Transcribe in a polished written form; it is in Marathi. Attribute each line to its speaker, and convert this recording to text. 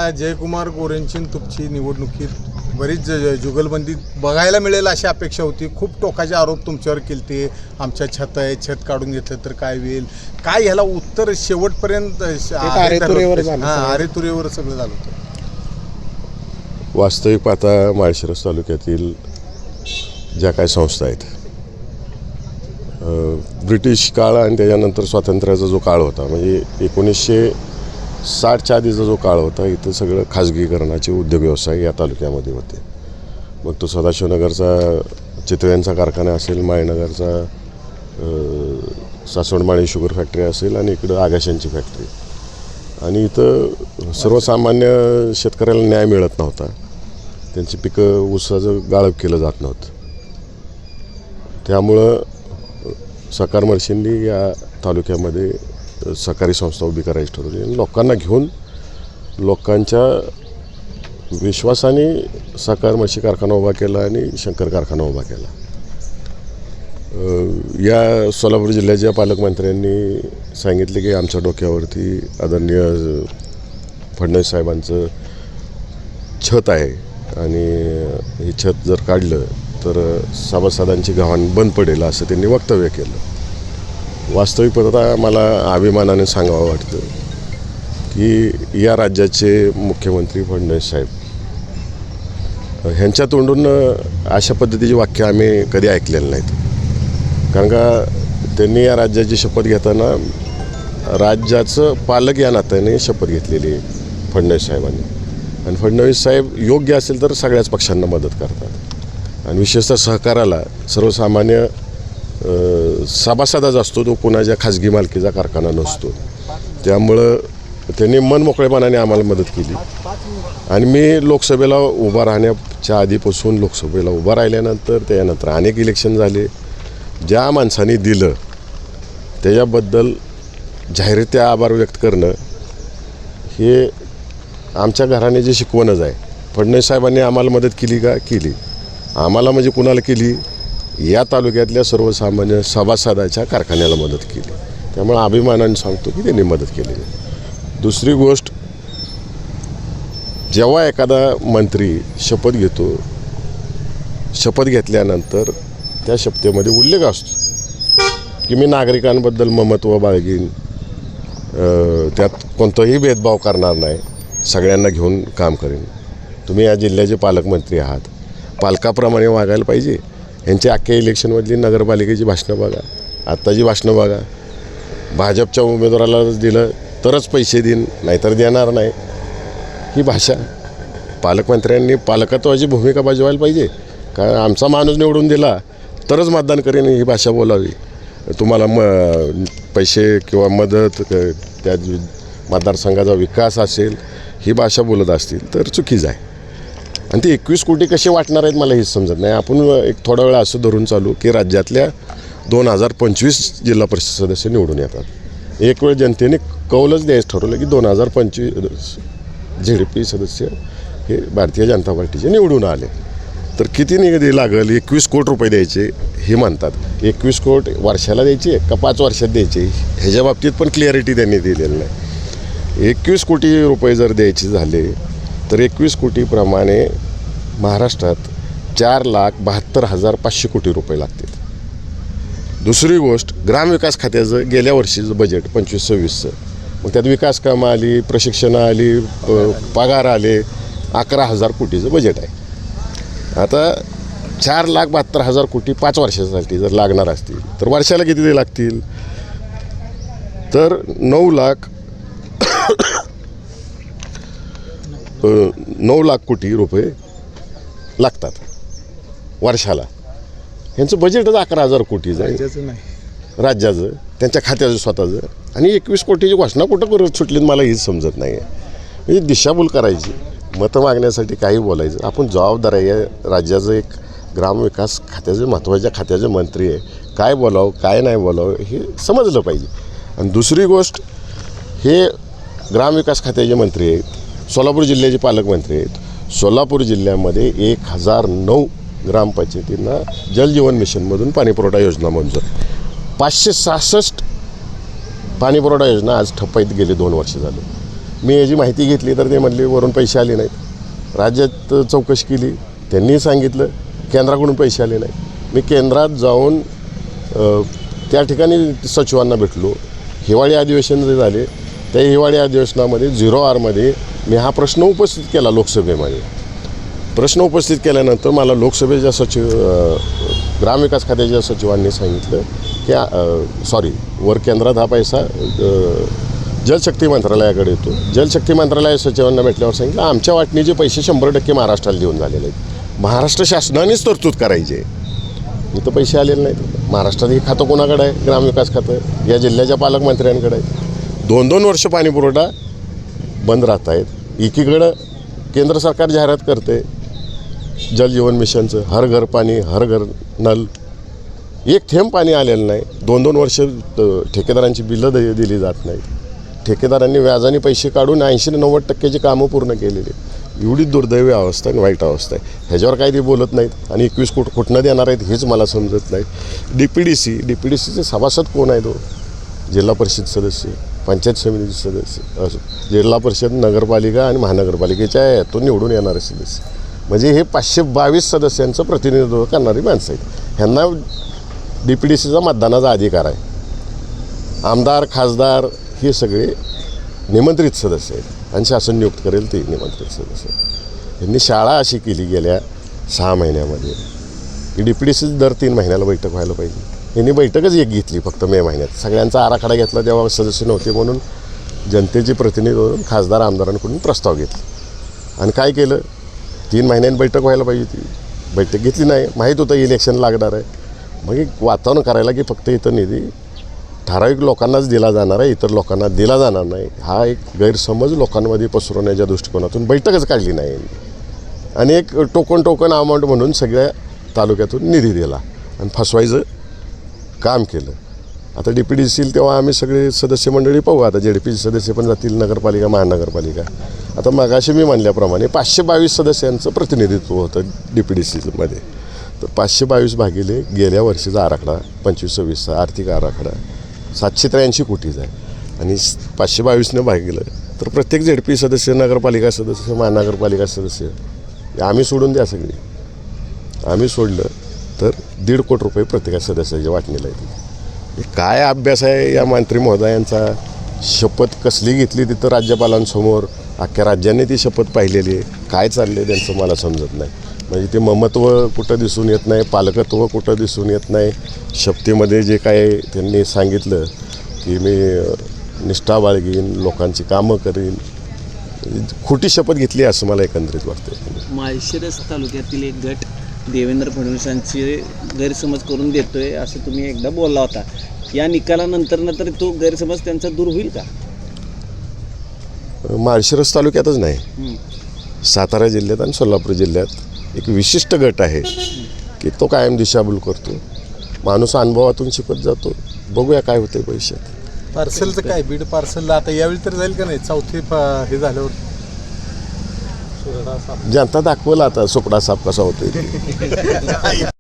Speaker 1: जयकुमार गोरेंची तुमची निवडणुकीत बरीच जुगलबंदी बघायला मिळेल अशी अपेक्षा होती. खूप टोकाचे आरोप तुमच्यावर केलते. आमच्या छत आहे, छत काढून घेतलं तर काय होईल, काय ह्याला उत्तर शेवटपर्यंत
Speaker 2: आरेतुरेवर
Speaker 1: सगळं झालं होतं.
Speaker 3: वास्तविक पाहता माळशिरस तालुक्यातील ज्या काही संस्था आहेत, ब्रिटिश काळ आणि त्याच्यानंतर स्वातंत्र्याचा जो काळ होता, म्हणजे 1960च्या आधीचा जो काळ होता, इथं सगळं खाजगीकरणाचे उद्योग व्यवसाय या तालुक्यामध्ये होते. मग तो सदाशिवनगरचा चितळ्यांचा कारखाना असेल, माळनगरचा सासवडमाळी शुगर फॅक्टरी असेल आणि इकडं आगाशांची फॅक्टरी. आणि इथं सर्वसामान्य शेतकऱ्याला न्याय मिळत नव्हता. त्यांची पिकं ऊसाचं गाळप केलं जात नव्हतं. त्यामुळं सहकार मर्शींनी या तालुक्यामध्ये सहकारी संस्था उभी करायची ठरवली आणि लोकांना घेऊन लोकांच्या विश्वासाने सहकार मर्शी कारखाना उभा केला आणि शंकर कारखाना उभा केला. या सोलापूर जिल्ह्याच्या पालकमंत्र्यांनी सांगितले की आमच्या डोक्यावरती आदरणीय फडणवीस साहेबांचं छत आहे आणि हे छत जर काढलं तर सभासदांची गव्हाण बंद पडेल असं त्यांनी वक्तव्य केलं. वास्तविक पाहता मला अभिमानाने सांगावं वाटतं की या राज्याचे मुख्यमंत्री फडणवीस साहेब ह्यांच्या तोंडून अशा पद्धतीची वाक्य आम्ही कधी ऐकलेलं नाहीत. कारण का त्यांनी या राज्याची शपथ घेताना राज्याचं पालक या नात्याने शपथ घेतलेली आहे फडणवीस साहेबांनी. आणि फडणवीस साहेब योग्य असेल तर सगळ्याच पक्षांना मदत करतात आणि विशेषतः सहकाराला सर्वसामान्य सभासदाच असतो, तो कोणाच्या खाजगी मालकीचा कारखाना नसतो. त्यामुळं त्यांनी मन मोकळेपणाने आम्हाला मदत केली. आणि मी लोकसभेला उभा राहण्याच्या आधीपासून लोकसभेला उभा राहिल्यानंतर त्यानंतर अनेक इलेक्शन झाले. ज्या माणसाने दिलं त्याच्याबद्दल जाहीररित्या आभार व्यक्त करणं हे आमच्या घराण्याची शिकवणच आहे. फडणवीस साहेबांनी आम्हाला मदत केली का? केली. आम्हाला म्हणजे कुणाला केली? या तालुक्यातल्या सर्वसामान्य सभासदाच्या कारखान्याला मदत केली. त्यामुळे अभिमानाने सांगतो की त्यांनी मदत केली. दुसरी गोष्ट, जेव्हा एखादा मंत्री शपथ घेतो, शपथ घेतल्यानंतर त्या शपथेमध्ये उल्लेख असतो की मी नागरिकांबद्दल ममत्व बाळगीन, त्यात कोणताही भेदभाव करणार नाही, सगळ्यांना घेऊन काम करेन. तुम्ही या जिल्ह्याचे पालकमंत्री आहात, पालकाप्रमाणे वागायला पाहिजे. यांच्या अख्ख्या इलेक्शनमधली नगरपालिकेची भाषणं बघा, आत्ताची भाषणं बघा. भाजपच्या उमेदवाराला दिलं तरच पैसे देईन, नाहीतर देणार नाही. ही भाषा पालकमंत्र्यांनी पालकत्वाची भूमिका बजावायला पाहिजे. कारण आमचा माणूस निवडून दिला तरच मतदान करेन ही भाषा बोलावी. तुम्हाला पैसे किंवा मदत, त्या मतदारसंघाचा विकास असेल ही भाषा बोलत असतील तर चुकीचं आहे. आणि ते 21 कोटी कसे वाटणार आहेत मला हेच समजत नाही. आपण एक थोडा वेळ असं धरून चालू की राज्यातल्या 2025 जिल्हा परिषद सदस्य निवडून येतात. एक वेळ जनतेने कौलच द्यायचं ठरवलं की 2025 ZDP सदस्य हे भारतीय जनता पार्टीचे निवडून आले तर किती निधी लागेल? 21 कोटी रुपये द्यायचे हे म्हणतात. 21 कोटी वर्षाला द्यायचे का 5 वर्षात द्यायचे ह्याच्या बाबतीत पण क्लिअरिटी त्यांनी दिलेलं नाही. 21 कोटी रुपये जर द्यायचे झाले तर 21 कोटीप्रमाणे महाराष्ट्रात 4,72,500 कोटी रुपये लागतील. दुसरी गोष्ट, ग्रामविकास खात्याचं गेल्या वर्षीचं बजेट 25-26चं, मग त्यात विकास कामं आली, प्रशिक्षणं आली, पगार आले, 11,000 कोटीचं बजेट आहे. आता 4,72,000 कोटी 5 वर्षासाठी जर लागणार असतील तर वर्षाला किती ते लागतील? तर 9 लाख कोटी रुपये लागतात वर्षाला. यांचं बजेटच 11,000 कोटीचं आहे राज्याचं, त्यांच्या खात्याचं स्वतःचं. आणि 21 कोटीची घोषणा कुठं करत सुटली मला हेच समजत नाही आहे. म्हणजे दिशाभूल करायची, मतं मागण्यासाठी काही बोलायचं. आपण जबाबदार आहे. या राज्याचं एक ग्रामविकास खात्याचे महत्त्वाच्या खात्याचे मंत्री आहे. काय बोलावं काय नाही बोलावं हे समजलं पाहिजे. आणि दुसरी गोष्ट, हे ग्रामविकास खात्याचे मंत्री आहेत, सोलापूर जिल्ह्याचे पालकमंत्री आहेत. सोलापूर जिल्ह्यामध्ये 1009 ग्रामपंचायतींना जलजीवन मिशनमधून पाणीपुरवठा योजना मंजूर. 566 पाणीपुरवठा योजना आज ठप्प आहेत, गेले 2 वर्ष झाले. मी याची माहिती घेतली तर ते म्हणले वरून पैसे आले नाहीत. राज्यात चौकशी केली, त्यांनी सांगितलं केंद्राकडून पैसे आले नाहीत. मी केंद्रात जाऊन त्या ठिकाणी सचिवांना भेटलो. हिवाळी अधिवेशन जे झाले त्या हिवाळी अधिवेशनामध्ये 0R मी हा प्रश्न उपस्थित केला लोकसभेमध्ये. प्रश्न उपस्थित केल्यानंतर मला लोकसभेच्या ग्रामविकास खात्याच्या सचिवांनी सांगितलं की वर केंद्रात हा पैसा जलशक्ती मंत्रालयाकडे येतो. जलशक्ती मंत्रालय सचिवांना भेटल्यावर सांगितलं आमच्या वाटणीचे पैसे 100% महाराष्ट्राला देऊन झालेले आहेत. महाराष्ट्र शासनानेच तरतूद करायची आहे. इथं पैसे आलेले नाहीत. महाराष्ट्रात हे खातं कोणाकडे आहे? ग्रामविकास खातं या जिल्ह्याच्या पालकमंत्र्यांकडे आहे. 2-2 वर्ष पाणीपुरवठा बंद राहत आहेत. एकीकडं केंद्र सरकार जाहिरात करते जल जीवन मिशनचं, हर घर पाणी हर घर नल. एक थेंब पाणी आलेलं नाही. 2-2 वर्ष ठेकेदारांची बिलं दिली जात नाहीत. ठेकेदारांनी व्याजाने पैसे काढून 80-90% कामं पूर्ण केलेली. एवढी दुर्दैवी अवस्था आणि वाईट अवस्था आहे. ह्याच्यावर काही ते बोलत नाहीत आणि 21 कुठनं देणार आहेत हेच मला समजत नाही. DPDCचे सभासद कोण आहे? तो जिल्हा परिषद सदस्य, पंचायत समितीचे सदस्य, जिल्हा परिषद, नगरपालिका आणि महानगरपालिकेच्या यातून निवडून येणारे सदस्य. म्हणजे हे 522 सदस्यांचं प्रतिनिधित्व करणारी माणसं आहेत. ह्यांना DPDCचा मतदानाचा अधिकार आहे. आमदार खासदार हे सगळे निमंत्रित सदस्य आहेत आणि शासन नियुक्त करेल ते निमंत्रित सदस्य आहेत. यांनी शाळा अशी केली गेल्या 6 महिन्यामध्ये की DPDC दर 3 महिन्याला बैठक व्हायला पाहिजे. यांनी बैठकच एक घेतली फक्त मे महिन्यात. सगळ्यांचा आराखडा घेतला तेव्हा सदस्य नव्हते म्हणून जनतेचे प्रतिनिधी म्हणून खासदार आमदारांकडून प्रस्ताव घेतला आणि काय केलं 3 महिन्यांनी बैठक व्हायला पाहिजे. ती बैठक घेतली नाही. माहीत होतं इलेक्शन लागणार आहे. मग एक वातावरण करायला की फक्त इथं निधी ठराविक लोकांनाच दिला जाणार आहे, इतर लोकांना दिला जाणार नाही, हा एक गैरसमज लोकांमध्ये पसरवण्याच्या दृष्टिकोनातून बैठकच काढली नाही. आणि एक टोकन अमाऊंट म्हणून सगळ्या तालुक्यातून निधी दिला आणि फसवायचं काम केलं. आता DPDC तेव्हा आम्ही सगळे सदस्य मंडळी पाहू. आता ZDP सदस्य पण जातील, नगरपालिका महानगरपालिका. आता मगाशी मी म्हणल्याप्रमाणे 522 सदस्यांचं प्रतिनिधित्व होतं DPDCमध्ये. तर 522 भागिले गेल्या वर्षीचा आराखडा 25-26चा आर्थिक आराखडा 783 कोटीचा आहे आणि 522ने भागिलं तर प्रत्येक ZDP सदस्य, नगरपालिका सदस्य, महानगरपालिका सदस्य आम्ही सोडून द्या सगळी. आम्ही सोडलं तर 1.5 कोटी रुपये प्रत्येक सदस्याच्या वाटणीला येते. काय अभ्यास आहे या मंत्री महोदयांचा? शपथ कसली घेतली तिथं राज्यपालांसमोर, अख्ख्या राज्याने ती शपथ पाहिलेली आहे. काय चालले त्यांचं मला समजत नाही. म्हणजे ते ममत्व कुठं दिसून येत नाही, पालकत्व कुठं दिसून येत नाही. शपथेमध्ये जे काय त्यांनी सांगितलं की मी निष्ठा बाळगीन, लोकांची कामं करीन, खोटी शपथ घेतली असं मला एकंदरीत वाटतं.
Speaker 2: माळशिरस तालुक्यातील एक गट देवेंद्र फडणवीसांचे गैरसमज करून देतोय असं तुम्ही एकदा बोलला होता. या निकालानंतर तर तो गैरसमज त्यांचा दूर होईल का?
Speaker 3: माळशिरस तालुक्यातच नाही, सातारा जिल्ह्यात आणि सोलापूर जिल्ह्यात एक विशिष्ट गट आहे की तो कायम दिशाभूल करतो. माणूस अनुभवातून शिकत जातो. बघूया काय होते भविष्यात.
Speaker 1: पार्सलचं काय बीड पार्सलला आता यावेळी तर जाईल का नाही? चौथे हे झाल्यावर
Speaker 3: जनता दाखवला आता सुपडा साप कसा होतो.